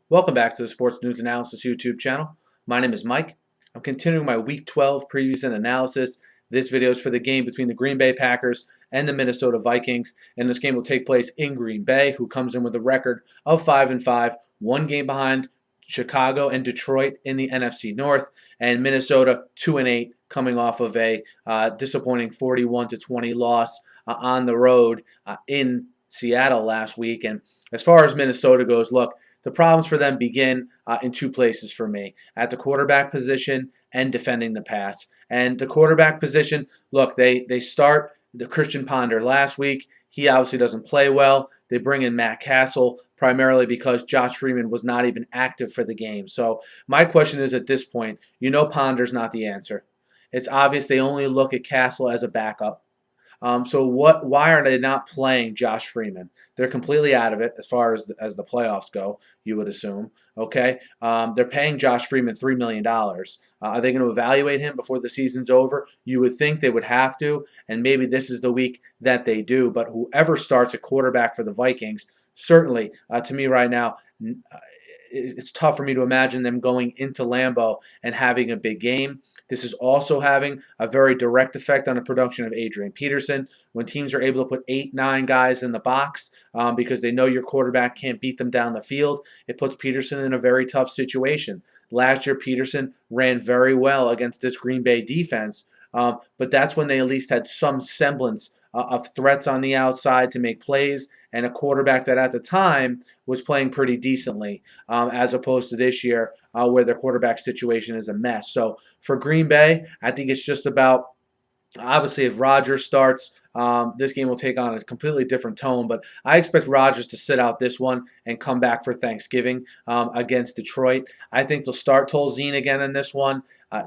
Welcome back to the Sports News Analysis YouTube channel. My name is Mike. I'm continuing my Week 12 previews and analysis. This video is for the game between the Green Bay Packers and the Minnesota Vikings, and this game will take place in Green Bay, who comes in with a record of 5-5, one game behind Chicago and Detroit in the NFC North, and Minnesota 2-8, coming off of a disappointing 41-20 loss on the road in Seattle last week. And as far as Minnesota goes, look, the problems for them begin in two places for me: at the quarterback position and defending the pass. And the quarterback position, look, they start the Christian Ponder last week. He obviously doesn't play well. They bring in Matt Castle primarily because Josh Freeman was not even active for the game. So my question is, at this point, Ponder's not the answer. It's obvious they only look at Castle as a backup. Why are they not playing Josh Freeman? They're completely out of it as far as the playoffs go, you would assume. Okay, they're paying Josh Freeman $3 million. Are they going to evaluate him before the season's over? You would think they would have to, and maybe this is the week that they do. But whoever starts at quarterback for the Vikings, certainly, to me right now, it's tough for me to imagine them going into Lambeau and having a big game. This is also having a very direct effect on the production of Adrian Peterson. When teams are able to put 8-9 guys in the box because they know your quarterback can't beat them down the field, it puts Peterson in a very tough situation. Last year, Peterson ran very well against this Green Bay defense, but that's when they at least had some semblance of threats on the outside to make plays, and a quarterback that at the time was playing pretty decently, as opposed to this year where their quarterback situation is a mess. So for Green Bay, I think it's just about, obviously, if Rodgers starts, this game will take on a completely different tone. But I expect Rodgers to sit out this one and come back for Thanksgiving against Detroit. I think they'll start Tolzien again in this one.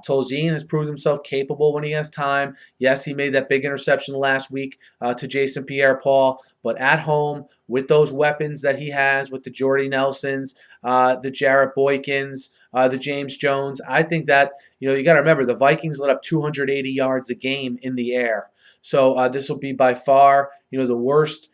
Tolzien has proved himself capable when he has time. Yes, he made that big interception last week to Jason Pierre-Paul, but at home with those weapons that he has, with the Jordy Nelsons, the Jarrett Boykins, the James Jones, I think that, you got to remember, the Vikings let up 280 yards a game in the air. So this will be by far, the worst,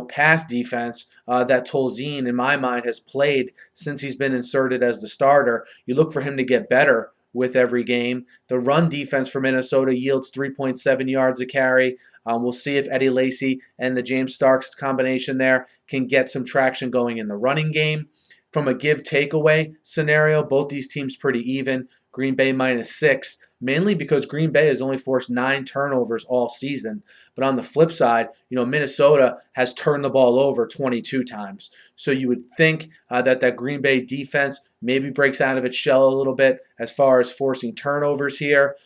pass defense that Tolzien, in my mind, has played since he's been inserted as the starter. You look for him to get better with every game. The run defense for Minnesota yields 3.7 yards a carry. We'll see if Eddie Lacy and the James Starks combination there can get some traction going in the running game. From a give-takeaway scenario, both these teams pretty even. Green Bay -6, mainly because Green Bay has only forced 9 turnovers all season. But on the flip side, Minnesota has turned the ball over 22 times. So you would think that Green Bay defense maybe breaks out of its shell a little bit as far as forcing turnovers here,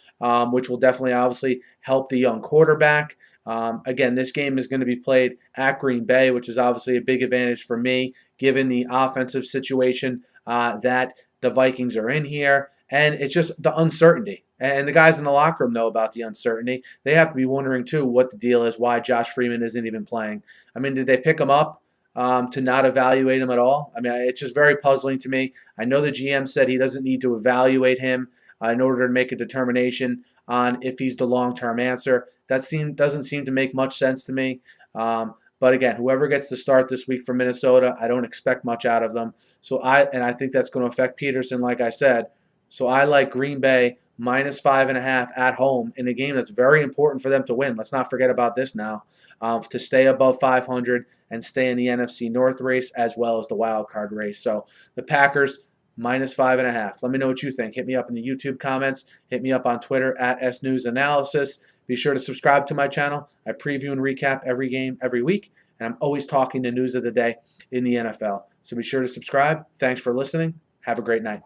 which will definitely, obviously, help the young quarterback. Again, this game is going to be played at Green Bay, which is obviously a big advantage for me, given the offensive situation that the Vikings are in here. And it's just the uncertainty. And the guys in the locker room know about the uncertainty. They have to be wondering, too, what the deal is, why Josh Freeman isn't even playing. I mean, did they pick him up to not evaluate him at all? I mean, it's just very puzzling to me. I know the GM said he doesn't need to evaluate him in order to make a determination on if he's the long-term answer. That doesn't seem to make much sense to me. But again, whoever gets the start this week for Minnesota, I don't expect much out of them. I think that's going to affect Peterson, like I said. So I like Green Bay -5.5 at home in a game that's very important for them to win. Let's not forget about this now, to stay above 500 and stay in the NFC North race as well as the wild card race. So the Packers -5.5. Let me know what you think. Hit me up in the YouTube comments. Hit me up on Twitter at SNewsAnalysis. Be sure to subscribe to my channel. I preview and recap every game every week, and I'm always talking the news of the day in the NFL. So be sure to subscribe. Thanks for listening. Have a great night.